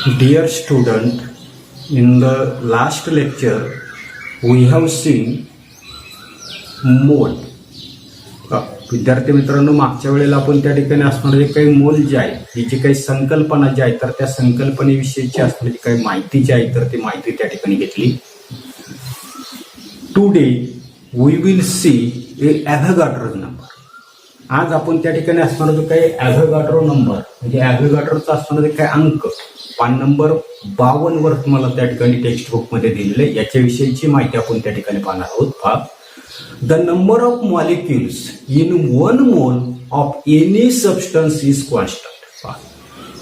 Dear student, in the last lecture we have seen मोल. विद्यार्थी मित्रांनो, मागच्या वेळेला आपण त्या ठिकाणी असणारे काही मोल जे आहे, ही जी काही संकल्पना जी आहे तर त्या संकल्पनेविषयीची असणारी काही माहिती जी आहे तर ती माहिती त्या ठिकाणी घेतली. Today we will see a Avogadro number. आज आपण त्या ठिकाणी असणारा जो काही ॲव्होगाड्रो नंबर म्हणजे ॲव्होगाड्रोचा असणारे काही अंक पान नंबर 52 वर तुम्हाला त्या ठिकाणी टेक्स्ट बुक मध्ये दिलेले याच्याविषयीची माहिती आपण त्या ठिकाणी पाहणार आहोत. पहा, the number of molecules in 1 मोल of any substance is constant.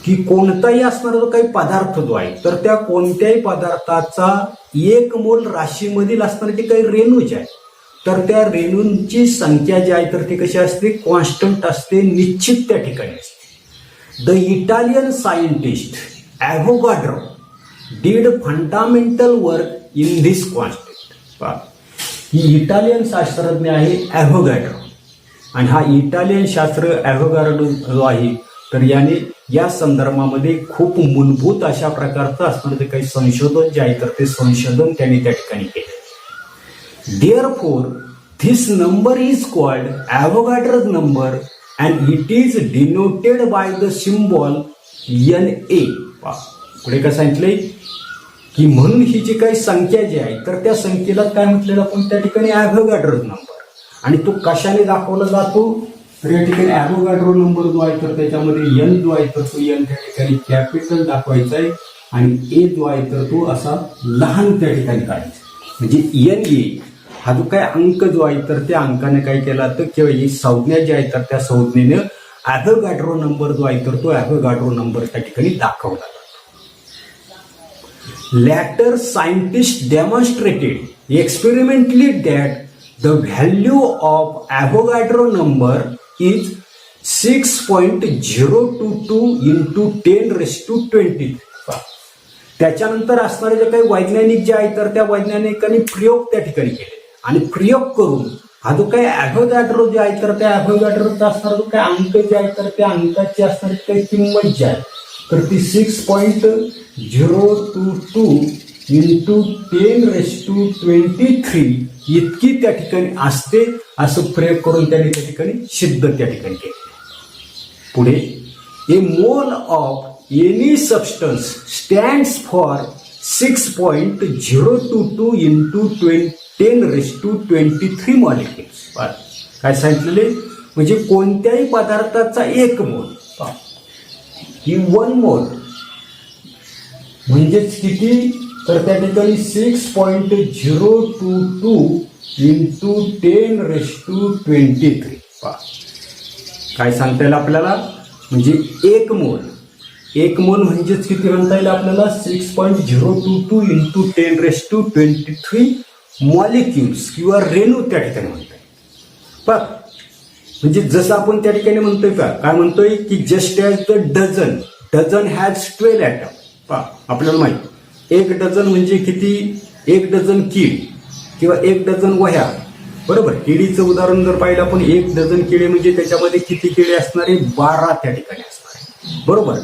की कोणताही असणारा जो काही पदार्थ जो आहे तर त्या कोणत्याही पदार्थाचा 1 मोल राशीमधील असणारे जे काही रेणू जे आहे तर त्या रेणूंची संख्या जी आहे तर ती कशी असते, कॉन्स्टंट असते, निश्चित त्या ठिकाणी असते. The Italian scientist Avogadro did fundamental work in this constant. ही इटालियन शास्त्रज्ञ आहे ॲव्होगाड्रो, आणि हा इटालियन शास्त्र ॲव्होगाड्रो जो आहे तर याने या संदर्भामध्ये खूप मूलभूत अशा प्रकारचं असणारं जे काही संशोधन जे आहे तर ते संशोधन त्यांनी त्या ठिकाणी केले. Therefore, this number is called Avogadro's number and it is denoted by the symbol Na. पुढे काय सांगितलंय की म्हणून ही जी काही संख्या जी आहे तर त्या संख्येला काय म्हटलेलं आपण त्या ठिकाणी ॲव्होगाड्रोज नंबर, आणि तो कशाने दाखवला जातो तर या ठिकाणी ॲव्होगाड्रो नंबर जो आहे तर त्याच्यामध्ये एन जो आहे तर तो एन त्या ठिकाणी कॅपिटल दाखवायचा आहे आणि ए जो आहे तर तो असा लहान त्या ठिकाणी काढायचा. म्हणजे एन ए हा जो काही अंक जो आहे तर त्या अंकाने काय केला तर किंवा ही संज्ञा जी आहे तर त्या संज्ञेने ॲव्होगाड्रो नंबर जो आहे तर तो ॲव्होगाड्रो नंबर त्या ठिकाणी दाखवला जातो. Later scientists demonstrated experimentally that the value of Avogadro number is 6.022 into 10⁻²0. त्याच्यानंतर असणारे जे काही वैज्ञानिक जे आहे तर त्या वैज्ञानिकांनी प्रयोग त्या ठिकाणी केले आणि प्रयोग करून हा जो काही ॲव्होगाड्रो जे आहे तर त्या ॲव्होगाड्रोचा असणारा जो काही अंक जे आहे तर त्या अंकाची असणारी काही किंमत जी आहे तर ती 6.022 into 10⁻23 इतकी त्या ठिकाणी असते असं प्रयोग करून त्यांनी त्या ठिकाणी सिद्ध त्या ठिकाणी केले. पुढे, a mole of any substance stands for 6.022 into 10⁻23 molecules. काय सांगितलेले म्हणजे कोणत्याही पदार्थाचा 1 मोल ही 1 मोल म्हणजेच किती तर त्या ठिकाणी 6.022 into 10⁻23. काय सांगता येईल आपल्याला म्हणजे 1 मोल म्हणजेच किती म्हणता येईल आपल्याला 6.022 into 10⁻23 मॉलिक्युल्स किंवा रेणू त्या ठिकाणी म्हणता येईल. म्हणजे जसं आपण त्या ठिकाणी म्हणतोय काय म्हणतोय की just as the dozen has 12 atom. आपल्याला माहिती 1 डझन म्हणजे किती, 1 डझन कीड किंवा 1 डझन वह्या, बरोबर. किडीचं उदाहरण जर पाहिलं आपण 1 डझन किडे म्हणजे त्याच्यामध्ये किती किडे असणारे 12 त्या ठिकाणी असणारे, बरोबर.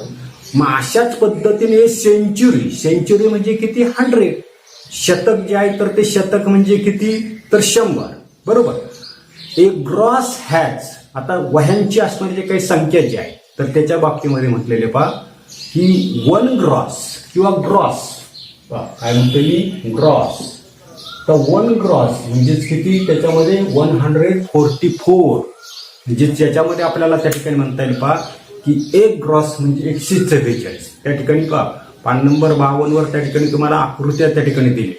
मग अशाच पद्धतीने सेंचुरी म्हणजे किती 100. शतक जे आहे तर ते शतक म्हणजे किती तर 100, बरोबर. एक ग्रॉस हॅज, आता वह्यांची असणारी जे काही संख्या जी आहे तर त्याच्या बाबतीमध्ये म्हटलेले पहा की 1 ग्रॉस किंवा ग्रॉस, काय म्हणतो मी ग्रॉस, तर 1 ग्रॉस म्हणजेच किती त्याच्यामध्ये 144 म्हणजे त्याच्यामध्ये आपल्याला त्या ठिकाणी म्हणता येईल पहा की 1 ग्रॉस म्हणजे 144. त्या ठिकाणी पहा पान नंबर 52 वर त्या ठिकाणी तुम्हाला आकृत्या त्या ठिकाणी दिली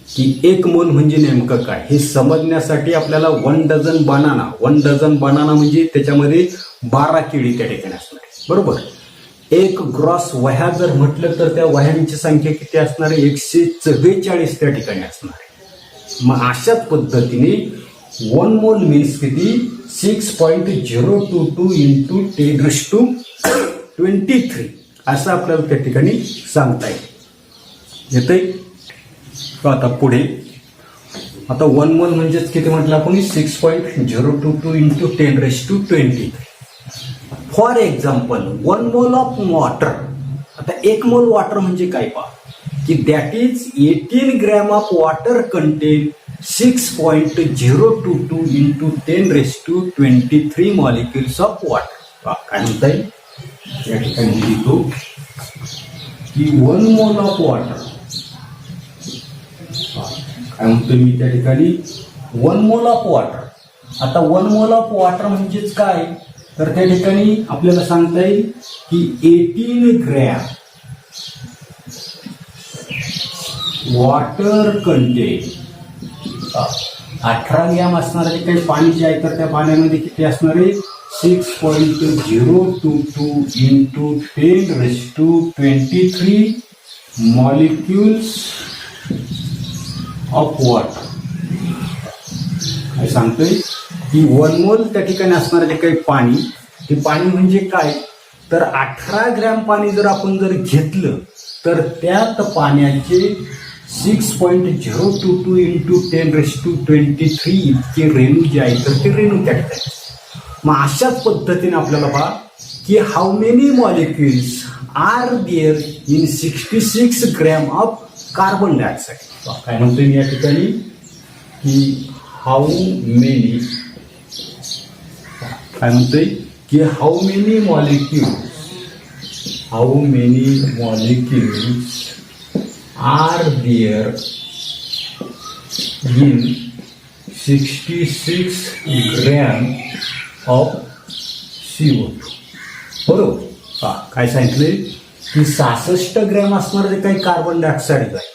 की 1 मोल म्हणजे नेमकं काय हे समजण्यासाठी आपल्याला 1 डझन बनाना म्हणजे त्याच्यामध्ये 12 केळी त्या ठिकाणी असणार आहे, बरोबर. 1 ग्रॉस वह्या जर म्हटलं तर त्या वह्यांची संख्या किती असणार आहे 144 त्या ठिकाणी असणार आहे. मग अशाच पद्धतीने 1 मोल मीन्स किती 6.022 into 10⁻23 असं आपल्याला त्या ठिकाणी सांगता येईल. येतंय. आता पुढे, आता 1 मोल म्हणजेच किती म्हटलं आपण 6.022 into 10⁻23. For example 1 mole of water आता 1 मोल वॉटर म्हणजे काय पहा, की that is 18 gram of water content 6.022 into 10⁻23 molecules of water. काय म्हणता येईल या ठिकाणी लिहितो की 1 मोल ऑफ वॉटर. काय म्हणतो मी त्या ठिकाणी 1 मोल ऑफ वॉटर. आता 1 मोल ऑफ वॉटर म्हणजेच काय, तर त्या ठिकाणी आपल्याला सांगता येईल की 18 ग्रॅम वॉटर कंटेन 18 ग्रॅम असणार जे काही पाणी जे आहे तर त्या पाण्यामध्ये किती असणार आहे 6.022 into 10⁻23 मॉलिक्युल्स ऑफ वॉटर. काय सांगतोय की 1 मोल त्या ठिकाणी असणार जे काही पाणी, ते पाणी म्हणजे काय, तर 18 ग्रॅम पाणी जर आपण जर घेतलं तर त्यात पाण्याचे 6.022 into 10⁻23 इतके रेणू जे आहेत तर ते रेणू त्या ठिकाणी. मग अशाच पद्धतीने आपल्याला पहा की how many molecules are there in 66 gram of carbon dioxide. काय म्हणतोय मी या ठिकाणी की हाऊ मेनी, काय म्हणतोय की how many molecules are there in 66 gram of CO2. बरोबर. काय सांगितले की 66 ग्रॅम असणार जे काही कार्बन डायऑक्साईड आहे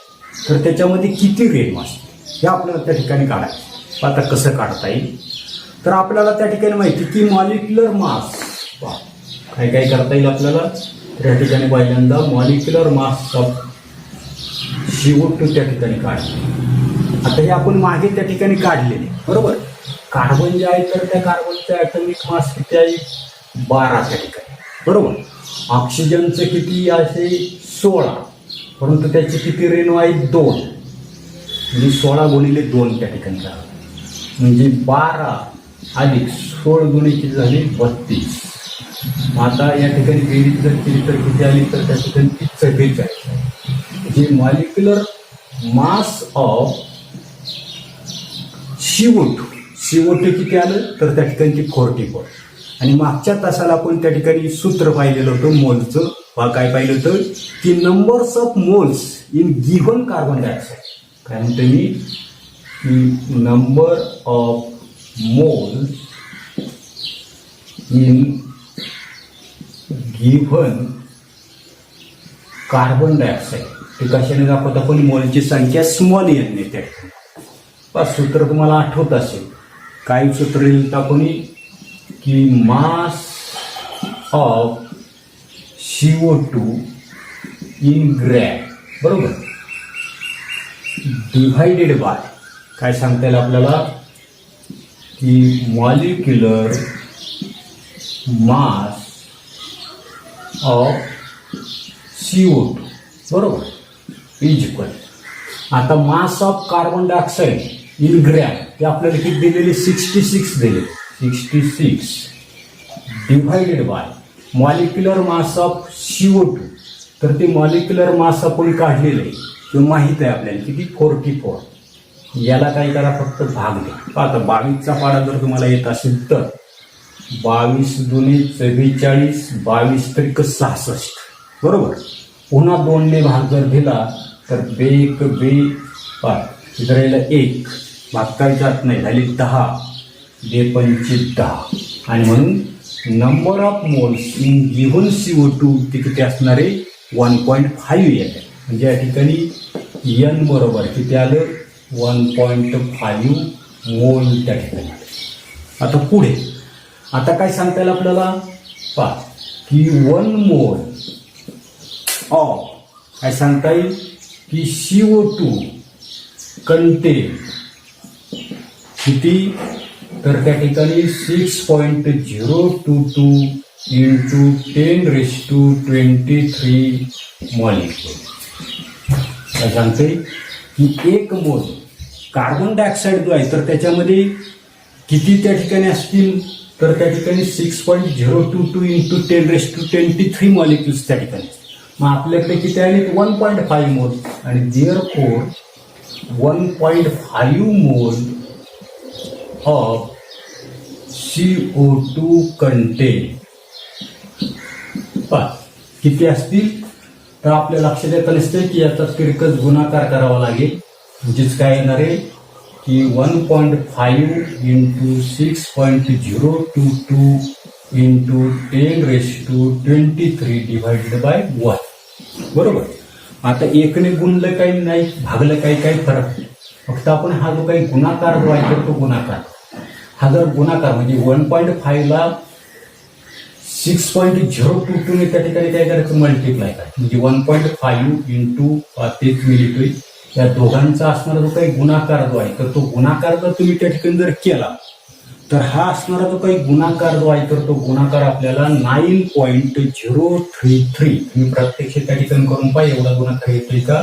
तर त्याच्यामध्ये किती रेणू असते हे आपल्याला त्या ठिकाणी काढायचं. आता कसं काढता येईल, तर आपल्याला त्या ठिकाणी माहिती की मॉलिक्युलर मास काय काय करता येईल आपल्याला. त्या ठिकाणी पहिल्यांदा मॉलिक्युलर मास ऑफ CO2 त्या ठिकाणी काढले. आता हे आपण मागे त्या ठिकाणी काढलेले बरोबर. कार्बन जे आहे तर त्या कार्बनचा ॲटॉमिक मास किती आहे 12 त्या ठिकाणी बरोबर. ऑक्सिजनचं किती असे 16, परंतु त्याचे किती रेणू आहेत 2, म्हणजे 16 गुणिले 2 त्या ठिकाणी म्हणजे 12 अधिक 16 गुणिले किती झाले 32. आता या ठिकाणी बेरीज जर केली तर किती आली तर त्या ठिकाणी 44. जे मॉलिक्युलर मास ऑफ CO2 किती आलं तर त्या ठिकाणी 44. आणि मागच्या तासाला आपण त्या ठिकाणी सूत्र पाहिलेलं होतं मोलचं. काय पाहिलं होतं की numbers of moles in given carbon dioxide. काय म्हणतो मी की number of moles in given carbon dioxide. ते कशाने दाखवत आपण मोलची संख्या स्मॉल एन ने त्या ठिकाणी. बस सूत्र तुम्हाला आठवत असेल. काय सूत्र लिहिलं आपण की mass of CO2 in gram बरोबर डिव्हायडेड बाय काय सांगता येईल आपल्याला की मॉलिक्युलर मास ऑफ CO2 बरोबर इज इक्वल. आता mass of carbon dioxide in gram ते आपल्याला किती दिलेले 66 दिले. 66 divided by molecular mass of CO2 तर ते मॉलिक्युलर मास आपण काढलेलं आहे किंवा माहित आहे आपल्याला किती 44. याला काय करा फक्त भाग द्या. आता 22चा पाडा जर तुम्हाला येत असेल तर 22 दुने 44 22 त्रिक 66 बरोबर. पुन्हा 2 ने भाग जर दिला तर बेक बे इथं राहिलं 1 भाग जात नाही झाली 10 बे 25 10. आणि म्हणून number of moles in given CO2 ते किती असणार आहे 1.5 येत आहे. म्हणजे या ठिकाणी N बरोबर किती आलं 1.5 मोल त्या ठिकाणी. आता पुढे आता काय सांगता येईल आपल्याला पहा की 1 मोल ऑफ काय सांगता येईल की CO2 कंटेन किती तर त्या ठिकाणी 6.022 into 10⁻23 मॉलिक्युल. काय सांगते की 1 मोल कार्बन डायऑक्साईड जो आहे तर त्याच्यामध्ये किती त्या ठिकाणी असतील तर त्या ठिकाणी 6.022 into 10⁻23 मॉलिक्युल्स त्या ठिकाणी. मग आपल्याकडे किती आले 1.5 मोल आणि therefore 1.5 mole of CO2 content किती असतील तर आपल्या लक्षात येत नसते की याचा तिरकस गुणाकार करावा लागेल म्हणजेच काय येणार आहे की 1.5 इंटू 6.022 इंटू 10⁻23 डिवाइडेड बाय 1 बरोबर. आता एकने गुणलं काही नाही भागलं काही फरक नाही फक्त आपण हा जो काही गुणाकार जो आहे तो गुणाकार हा जर गुणाकार म्हणजे 1.5 ला 6.022 ने त्या ठिकाणी काय करायचं मल्टिप्लाय करायचं म्हणजे 1.5 इंटू तेच मी लिहितोय या दोघांचा असणारा जो काही गुणाकार जो आहे तर तो गुणाकार जर तुम्ही त्या ठिकाणी जर केला तर हा असणारा जो काही गुणाकार जो आहे तर तो गुणाकार आपल्याला 9.033 तुम्ही प्रत्यक्ष त्या ठिकाणी करून पाहिजे एवढा गुणाकार येतोय का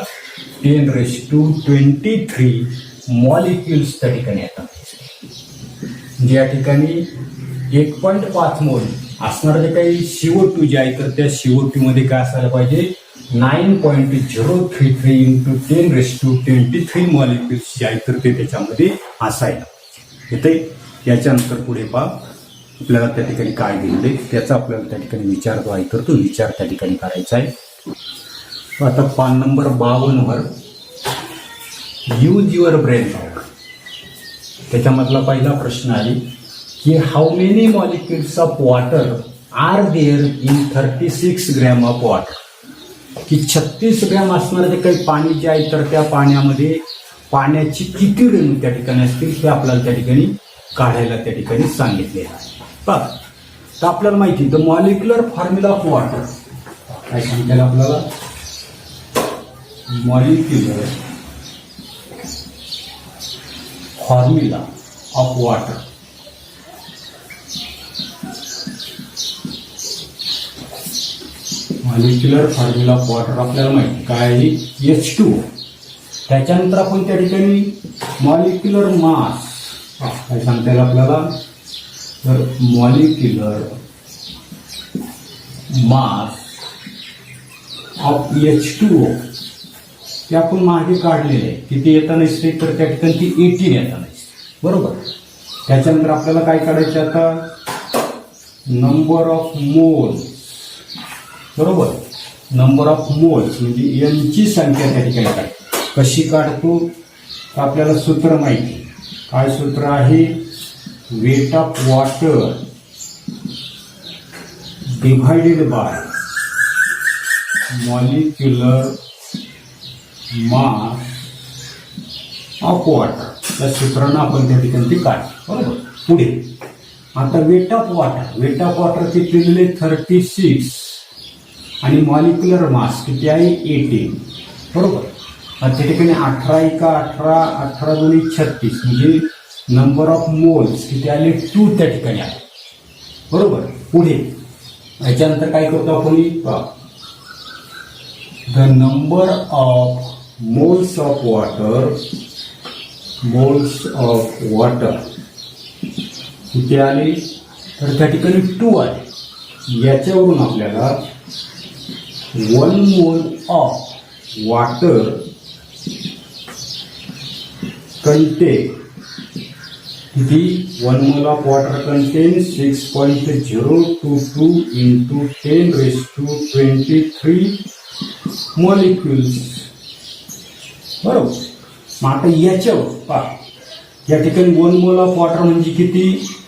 10⁻23 मॉलिक्युल्स त्या ठिकाणी येतात. म्हणजे या ठिकाणी 1.5 मोल असणारं जे काही CO2 जे आहे तर त्या CO2 मध्ये काय असायला पाहिजे 9.033 इंटू 10⁻23 मॉलिक्युल्स जे आहेत तर ते त्याच्यामध्ये असायला येते. याच्यानंतर पुढे पहा आपल्याला त्या ठिकाणी काय दिले त्याचा आपल्याला त्या ठिकाणी विचार जो आहे तर तो विचार त्या ठिकाणी करायचा आहे. आता पान number 52 were use your brain power त्याच्यामधला पहिला प्रश्न आहे की how many molecules of water are there in 36 gram of water की 36 ग्रॅम असणारे जे काही पाणी जे आहे तर त्या पाण्यामध्ये पाण्याची किती रेणू त्या ठिकाणी असतील हे आपल्याला त्या ठिकाणी काढायला त्या ठिकाणी सांगितले आहे. बघ तर आपल्याला माहिती the molecular formula of water काय सांगितलं आपल्याला molecular formula of water molecular formula of water आपल्याला माहिती काय आहे H2O. त्याच्यानंतर आपण त्या ठिकाणी मॉलिक्युलर मास काय सांगता येईल आपल्याला तर मॉलिक्युलर मास ऑफ H2O ते आपण मागे काढलेले आहे किती येता नसते तर त्या ठिकाणी ती 18 येता नसते बरोबर. त्याच्यानंतर आपल्याला काय काढायचं आता नंबर ऑफ मोल्स बरोबर. नंबर ऑफ मोल्स म्हणजे यांची संख्या त्या ठिकाणी काय कशी काढतो तर आपल्याला सूत्र माहिती काय सूत्र आहे weight of water divided by molecular mass of water या सूत्रानं आपण त्या ठिकाणी ते काढ बरोबर. पुढे आता वेट ऑफ वॉटर किती दिले 36 आणि मॉलिक्युलर मास किती आहे 18 बरोबर. त्या ठिकाणी 18 एका 18 18 दोन्ही 36 म्हणजे नंबर ऑफ मोल्स किती आले 2 त्या ठिकाणी आले बरोबर. पुढे याच्यानंतर काय करतो आपण the number of moles of water किती आले तर त्या ठिकाणी 2 आले. याच्यावरून आपल्याला 1 मोल ऑफ वॉटर कंटेन किती 1 mole of water content 6.022 into 10⁻23 molecules बरोबर. मग आता याच्यावर पहा या ठिकाणी 1 मोल ऑफ वॉटर म्हणजे किती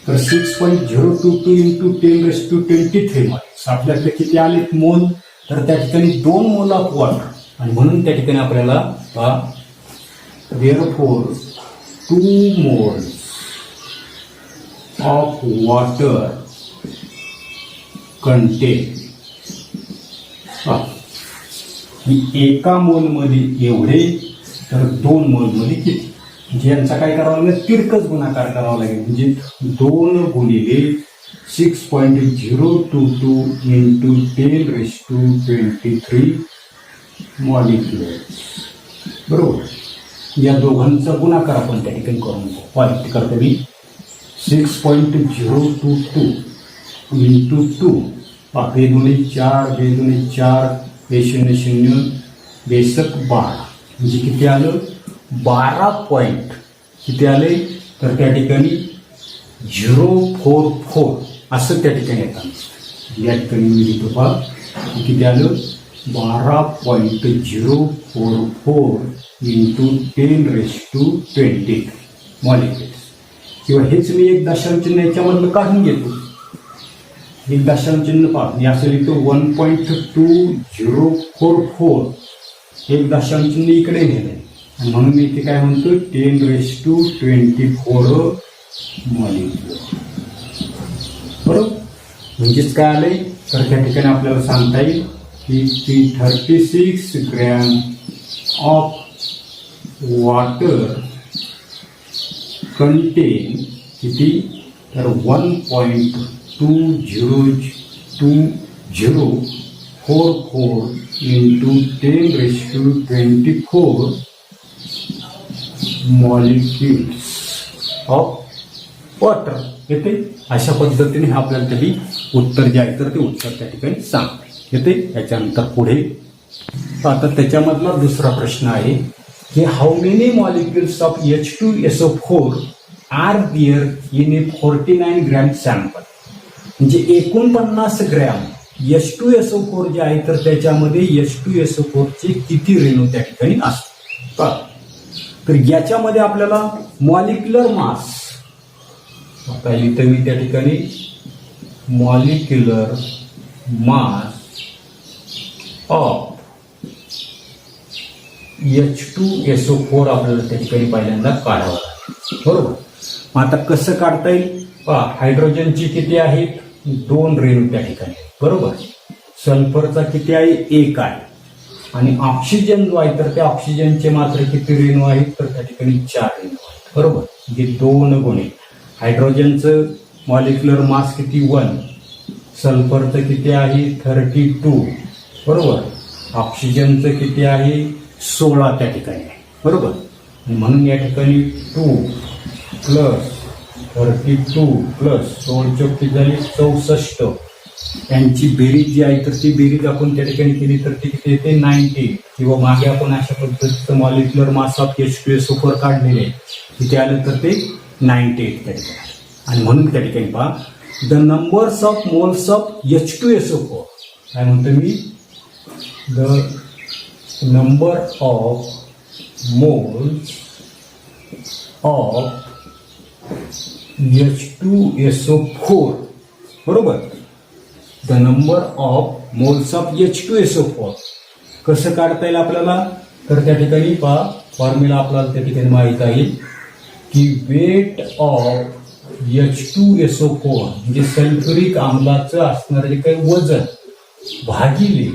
तर 6.022 इंटू 10⁻23 मॉलिक्युल्स आपल्याकडे किती आले मोल तर त्या ठिकाणी 2 मोल ऑफ वॉटर आणि म्हणून त्या ठिकाणी आपल्याला therefore 2 moles of water contain एका मोल मध्ये एवढे तर 2 मोल मध्ये किती म्हणजे यांचा काय करावं लागेल तिरकस गुणाकार करावा लागेल म्हणजे 2 गुणिले 6.022 इंटू 10⁻23 मॉलिक्युल्स बरोबर. या दोघांचा गुणाकार आपण त्या ठिकाणी करून पाहिजे करतो मी 6.022 इंटू 2 बेदुणे 4 B00 बेसक 12 म्हणजे किती आलं 12 पॉईंट किती आले तर त्या ठिकाणी 044 असं त्या ठिकाणी येतात. या ठिकाणी मी लिहितो पहा किती आलं 12.044 इंटू 10⁻20 मॉलिक्युल्स. किंवा हेच मी एक दशांश चिन्ह याच्यामधलं काढून घेतो. एक दशांश चिन्ह पहा मी असं लिहितो 1.2044 एक दशांश चिन्ह इकडे नेलंय आणि म्हणून मी इथे काय म्हणतो 10⁻24 मॉलिक्युल. बरोबर म्हणजेच काय आलंय तर त्या ठिकाणी आपल्याला सांगता येईल की 36 ग्रॅम ऑफ वॉटर कंटेन किती तर 1.2044 इंटू 10⁻24 मॉलिक्युल्स ऑफ वॉटर येते. अशा पद्धतीने हे आपल्याला तरी उत्तर जे आहे तर ते उत्तर त्या ठिकाणी सांगते येते. याच्यानंतर पुढे आता त्याच्यामधला दुसरा प्रश्न आहे की how many molecules of H2SO4 are there in a 49 gram sample. म्हणजे 49 ग्रॅम H2SO4 जे आहे तर त्याच्यामध्ये H2SO4 चे किती रेणू त्या ठिकाणी असतात. तर याच्यामध्ये आपल्याला मॉलिक्युलर मास आता इथे मी त्या ठिकाणी मॉलिक्युलर मास ऑफ H2SO4 आपल्याला त्या ठिकाणी पहिल्यांदा काढावं लागेल. बरोबर मग आता कसं काढता येईल पहा हायड्रोजनची किती आहेत 2 रेणू त्या ठिकाणी बरोबर. सल्फरचा किती आहे 1 आहे आणि ऑक्सिजन जो आहे तर त्या ऑक्सिजनचे मात्र किती रेणू आहेत तर त्या ठिकाणी 4 रेणू आहेत बरोबर. म्हणजे 2 गुणे हायड्रोजनचं मॉलिक्युलर मास किती 1 सल्फरचं किती आहे 32 बरोबर. ऑक्सिजनचं किती आहे 16 त्या ठिकाणी आहे बरोबर. म्हणून या ठिकाणी 2 प्लस 32 प्लस 16 किती झाली 64. त्यांची बेरीज जी आहे तर ती बेरीज आपण त्या ठिकाणी केली तर ती किती येते 90. किंवा मागे आपण अशा पद्धतीचं मॉलिक्युलर मास ऑफ H2SO4 काढलेले किती आलं तर ते 98 त्या ठिकाणी. आणि म्हणून त्या ठिकाणी पहा the numbers of moles of H2SO4 काय म्हणतो me the number of moles of H2SO4 बरोबर. The number of moles of H2SO4 कसं काढता येईल आपल्याला तर त्या ठिकाणी पहा फॉर्म्युला आपल्याला त्या ठिकाणी माहित आहे की वेट ऑफ H2SO4 म्हणजे सल्फ्युरिक आम्लाचं असणारं जे काही वजन भागिले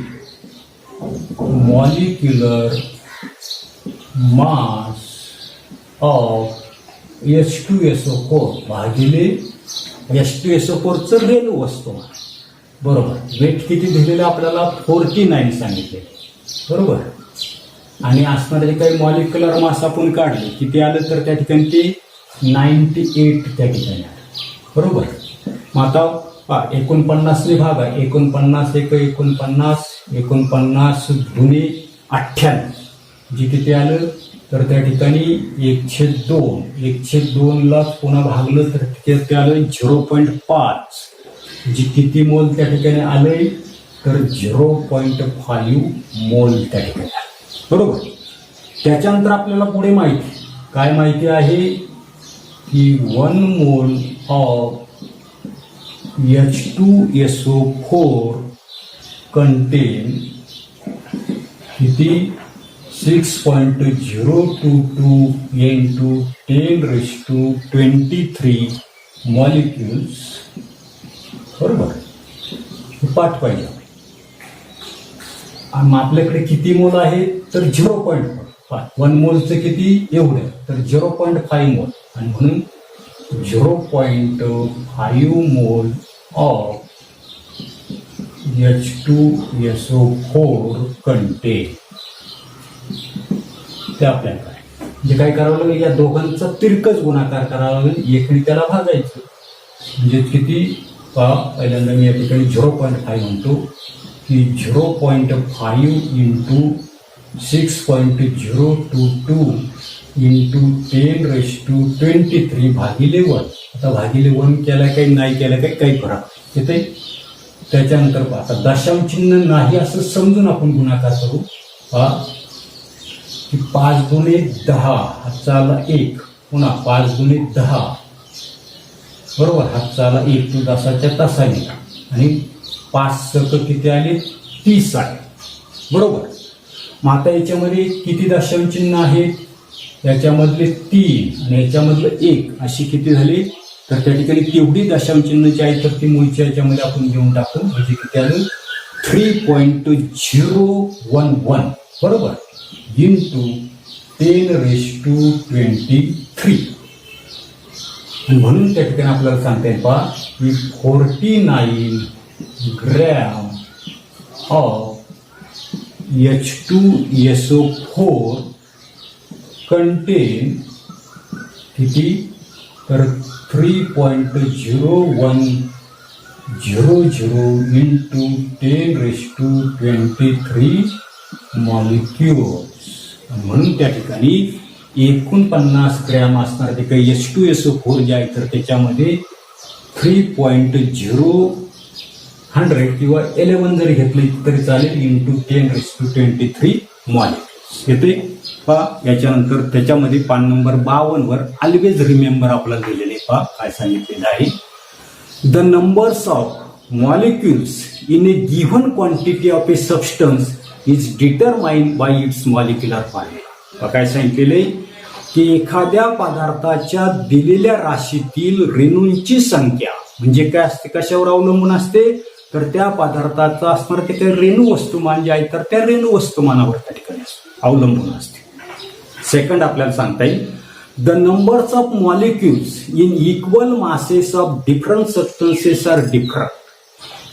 मॉलिक्युलर मास ऑफ H2SO4 भागिले H2SO4 चं रेणू वस्तुमान बरोबर. वेट किती दिलेलं आपल्याला 49 सांगितले बरोबर. आणि असणारे जे काही मॉलिक्युलर मास आपण काढले किती आलं तर त्या ठिकाणी ते 98 त्या ठिकाणी आलं बरोबर. मग आता 49 ने भागा 49 एक 49 49 दुने 98 जे किती आलं तर त्या ठिकाणी 1/2 ला पुन्हा भागलं तर ते आलं 0.5 जे किती मोल त्या ठिकाणी आले तर 0.5 मोल त्या ठिकाणी बरोबर. त्याच्यानंतर आपल्याला पुढे काय माहिती आहे की 1 मोल ऑफ H2SO4 कंटेन किती 6.022 into 10⁻23 मॉलिक्युल्स बरोबर. पाठ पाहिजे. आणि आपल्याकडे किती मोल आहे तर 0.5. 1 मोलचं किती एवढं तर 0.5 मोल आणि म्हणून 0.5 मोल ऑफ H2SO4 कंटेन ते आपल्याला म्हणजे काय करावं लागेल या दोघांचा तिरकस गुणाकार करावा लागेल एकरी त्याला भागायचं म्हणजे किती पहिल्यांदा मी या ठिकाणी 0.5 म्हणतो की 0.5 इंटू 6.022 इंटू 10⁻23 भागिले 1. आता भागिले 1 केला काही नाही केला काही फरक येते. त्याच्यानंतर पहा, आता दशांश चिन्ह नाही असं समजून आपण गुणाकार करू. पहा की 5 दुणे 10 हातचा आला 1, पुन्हा 5 दुणे 10 बरोबर, हातचा आला 1 तो दसाच्या तासाने, आणि 5 सक किती आले 30 आहे बरोबर. मग आता याच्यामध्ये किती दशांश चिन्ह आहेत, याच्यामधले 3 आणि याच्यामधलं 1 अशी किती झाली, तर त्या ठिकाणी तेवढी दशांश चिन्ह जी आहे तर ती मूळच्या याच्यामध्ये आपण घेऊन टाकू. म्हणजे किती आलं 3.011 बरोबर इंटू 10⁻23. आणि म्हणून त्या ठिकाणी आपल्याला सांगता येईल पहा की 49 ग्रॅम ऑफ H2SO4 कंटेन किती, तर 3.0100 इंटू 10⁻23 मॉलिक्युल्स. म्हणून त्या ठिकाणी 49 ग्रॅम असणार ते काही H2SO4 जे आहे तर त्याच्यामध्ये 3.0 किंवा 11 जरी घेतलं तरी चालेल इंटू 10⁻23 मॉलिक्युल्स येते. पहा याच्यानंतर त्याच्यामध्ये पान नंबर 52 वर ऑलवेज रिमेंबर आपल्याला दिलेले पहा काय सांगितलेलं आहे. The numbers of molecules in A given quantity of A substance is determined by it's molecular formula. काय सांगितलेले की एखाद्या पदार्थाच्या दिलेल्या राशीतील रेणूंची संख्या म्हणजे काय असते, कशावर अवलंबून असते, तर त्या पदार्थाचा असणार ते काही रेणू वस्तुमान जे आहे तर त्या रेणू वस्तुमानावर त्या ठिकाणी अवलंबून असते. सेकंड आपल्याला सांगता येईल the numbers of molecules in equal masses of different substances are different.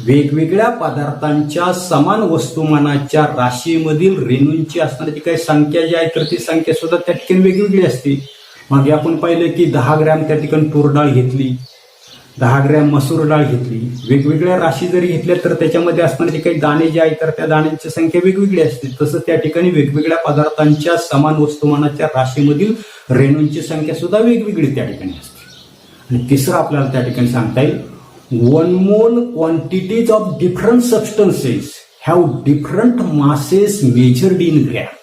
वेगवेगळ्या पदार्थांच्या समान वस्तुमानाच्या राशीमधील रेणूंची असणारी काही संख्या जी आहे तर ती संख्या सुद्धा त्या ठिकाणी वेगवेगळी असते. मग आपण पाहिलं की 10 ग्रॅम त्या ठिकाणी तूर डाळ घेतली, 10 ग्रॅम मसूर डाळ घेतली, वेगवेगळ्या राशी जरी घेतल्या तर त्याच्यामध्ये असणारे काही दाणे जे आहेत तर त्या दाण्यांची संख्या वेगवेगळी असते. तसं त्या ठिकाणी वेगवेगळ्या पदार्थांच्या समान वस्तुमानाच्या राशीमधील रेणूंची संख्या सुद्धा वेगवेगळी त्या ठिकाणी असते. आणि तिसरं आपल्याला त्या ठिकाणी सांगता येईल 1 मोल quantities of different substances have different masses measured in gram.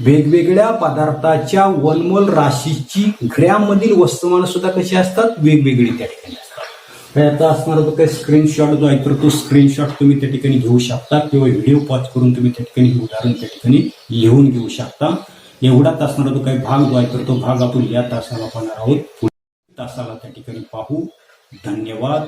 वेगवेगळ्या पदार्थाच्या 1 मोल राशीची ग्रॅम मधील वस्तुमान सुद्धा कशी असतात, वेगवेगळी त्या ठिकाणी असतात. याचा असणारा जो काही स्क्रीनशॉट जो आहे तर तो स्क्रीनशॉट तुम्ही त्या ठिकाणी घेऊ शकता किंवा व्हिडिओ पॉज करून तुम्ही त्या ठिकाणी उदाहरण त्या ठिकाणी लिहून घेऊ शकता. एवढाच असणारा जो काही भाग जो आहे तर तो भाग आपण या तासाला पाहणार आहोत. पुढील तासाला त्या ठिकाणी पाहू. धन्यवाद.